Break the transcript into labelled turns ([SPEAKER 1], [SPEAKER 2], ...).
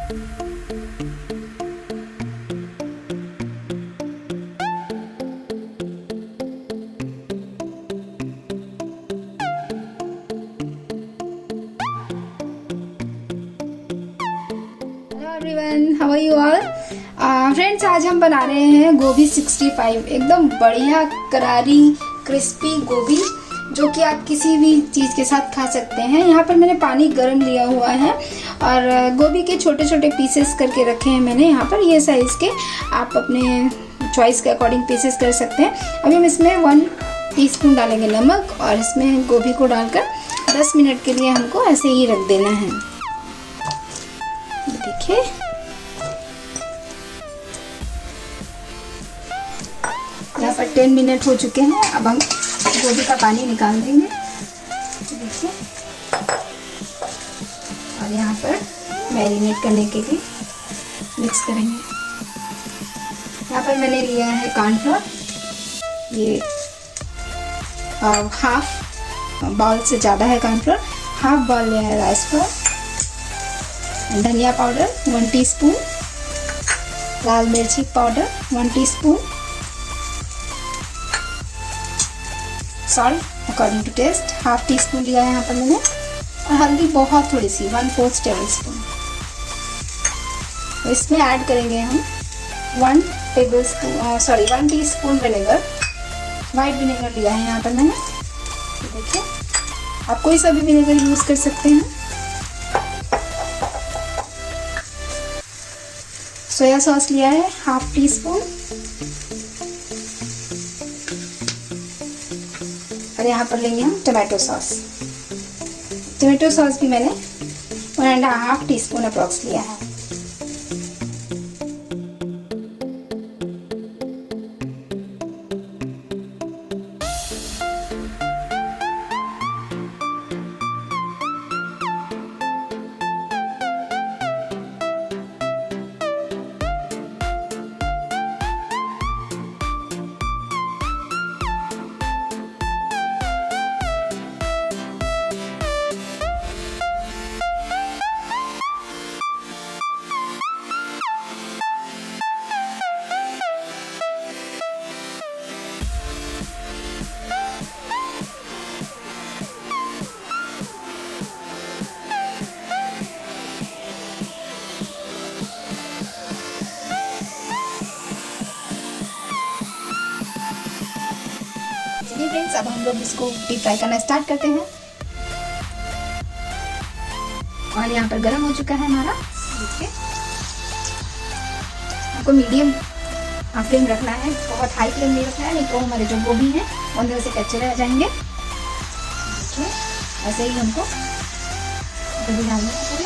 [SPEAKER 1] Everyone, how are you all? Friends, आज हम बना रहे हैं गोभी 65। एकदम बढ़िया करारी क्रिस्पी गोभी, जो कि आप किसी भी चीज़ के साथ खा सकते हैं। यहाँ पर मैंने पानी गर्म लिया हुआ है और गोभी के छोटे छोटे पीसेस करके रखे हैं मैंने यहाँ पर। ये साइज़ के आप अपने चॉइस के अकॉर्डिंग पीसेस कर सकते हैं। अभी हम इसमें 1 टीस्पून डालेंगे नमक और इसमें गोभी को डालकर 10 मिनट के लिए हमको ऐसे ही रख देना है। देखिए, यहाँ पर 10 मिनट हो चुके हैं। अब हम गोभी का पानी निकाल देंगे। देखिए, और यहाँ पर मैरिनेट करने के लिए मिक्स करेंगे। यहाँ पर मैंने लिया है कॉर्नफ्लोर, ये हाफ बाउल से ज़्यादा है कॉर्नफ्लोर। हाफ बाउल लिया है राइस फ्लोर, धनिया पाउडर 1 टीस्पून, लाल मिर्ची powder 1 teaspoon, salt according to taste half teaspoon लिया है यहाँ पर मैंने, और हल्दी बहुत थोड़ी सी 1/4 टेबल स्पून। तो इसमें ऐड करेंगे हम 1 टीस्पून विनेगर, वाइट विनेगर लिया है यहाँ पर मैंने। तो देखिए, आप कोई सा भी विनेगर यूज़ कर सकते हैं। सोया सॉस लिया है हाफ टी स्पून, और यहाँ पर लेंगे हम टमाटो सॉस। टमाटो सॉस भी मैंने 1.5 टीस्पून अप्रॉक्स लिया है। चलिए फ्रेंड्स, अब हम लोग इसको डीप फ्राई करना स्टार्ट करते हैं। और यहाँ पर गर्म हो चुका है हमारा। देखिए, आपको मीडियम फ्लेम रखना है, बहुत हाई फ्लेम नहीं रखना है, नहीं तो हमारे जो गोभी हैं वो अंदर से कच्चे रह जाएंगे। देखिए, ऐसे ही हमको गोभी डालना है।